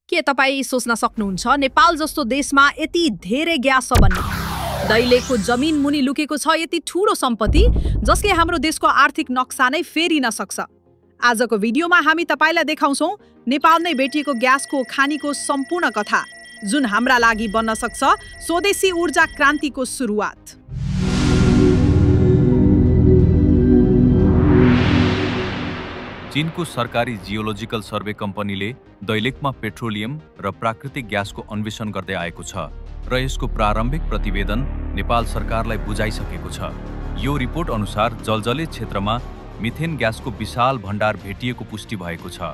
के तपाईँ सोच्न सक्नुहुन्छ नेपाल जस्तो देशमा यति धेरै ग्यास छ भन्ने? दैलेखको जमिन मुनि लुकेको छ यति ठूलो सम्पत्ति जसले हाम्रो देशको आर्थिक नक्सा नै फेरिन सक्छ। आजको भिडियोमा हामी तपाईलाई देखाउँछौं नेपाल नै भेटिएको ग्यासको खानीको सम्पूर्ण कथा, जुन हाम्रा लागि बन्न सक्छ स्वदेशी ऊर्जा क्रान्तिको सुरुवात। चीनको सरकारी जियोलोजिकल सर्वे कम्पनीले दैलेखमा पेट्रोलियम र प्राकृतिक ग्यासको अन्वेषण गर्दै आएको छ र यसको प्रारम्भिक प्रतिवेदन नेपाल सरकारलाई बुझाइसकेको छ। यो रिपोर्ट अनुसार जलजले क्षेत्रमा मिथेन ग्यासको विशाल भण्डार भेटिएको पुष्टि भएको छ।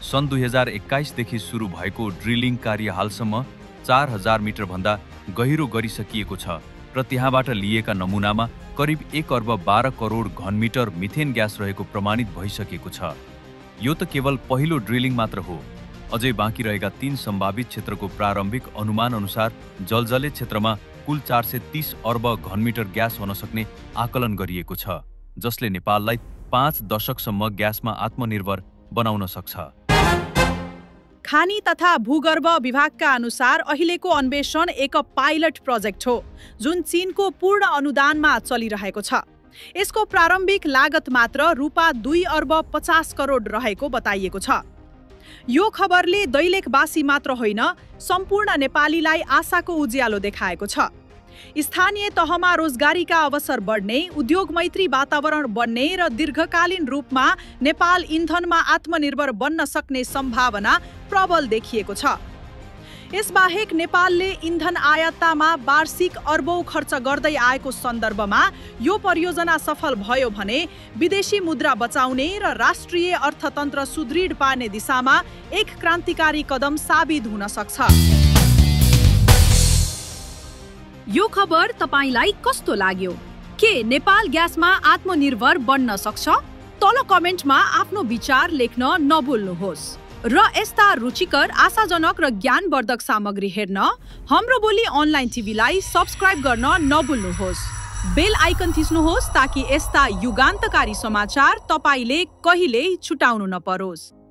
सन् 2021 देखि सुरु भएको ड्रिलिङ कार्य हालसम्म 4000 मिटर भन्दा गहिरो गरिसकिएको छ र त्यहाँबाट लिएका नमुनामा करिब 1 अर्ब 12 करोड घनमिटर मिथेन ग्यास रहेको प्रमाणित भइसकेको छ। यो त केवल पहिलो ड्रिलिङ मात्र हो। अझै बाँकी रहेका 3 सम्भावित क्षेत्रको प्रारम्भिक अनुमान अनुसार जलजले क्षेत्रमा कुल 430 अर्ब घनमिटर ग्यास हुन सक्ने आकलन गरिएको छ, जसले नेपाललाई 5 दशकसम्म ग्यासमा आत्मनिर्भर बनाउन सक्छ। खानी तथा भूगर्भ विभागका अनुसार अहिलेको अन्वेषण एक पाइलट प्रोजेक्ट हो, जुन चीनको पूर्ण अनुदानमा चलिरहेको छ। यसको प्रारम्भिक लागत मात्र रुपैयाँ 2 अर्ब 50 करोड रहेको बताइएको छ। यो खबरले दैलेखवासी मात्र होइन, सम्पूर्ण नेपालीलाई आशाको उज्यालो देखाएको छ। स्थानीय तहमा रोजगारीका अवसर बढ्ने, उद्योग मैत्री वातावरण बन्ने र दीर्घकालीन रूपमा नेपाल इन्धनमा आत्मनिर्भर बन्न सक्ने सम्भावना प्रबल देखिएको छ। यसबाहेक नेपालले इन्धन आयातमा वार्षिक अर्बौं खर्च गर्दै आएको सन्दर्भमा यो परियोजना सफल भयो भने विदेशी मुद्रा बचाउने र राष्ट्रिय अर्थतन्त्र सुदृढ पार्ने दिशामा एक क्रान्तिकारी कदम साबित हुन सक्छ। यो खबर तपाईलाई कस्तो लाग्यो? के नेपाल ग्यासमा आत्मनिर्भर बन्न सक्छ? तल कमेन्टमा आफ्नो विचार लेख्न नभुल्नुहोस् र यस्ता रुचिकर, आशाजनक र ज्ञानवर्धक सामग्री हेर्न हाम्रो बोली अनलाइन टिभीलाई सब्स्क्राइब गर्न नभुल्नुहोस्। बेल आइकन थिच्नुहोस् ताकि यस्ता युगान्तकारी समाचार तपाईले कहिल्यै छुटाउनु नपरोस्।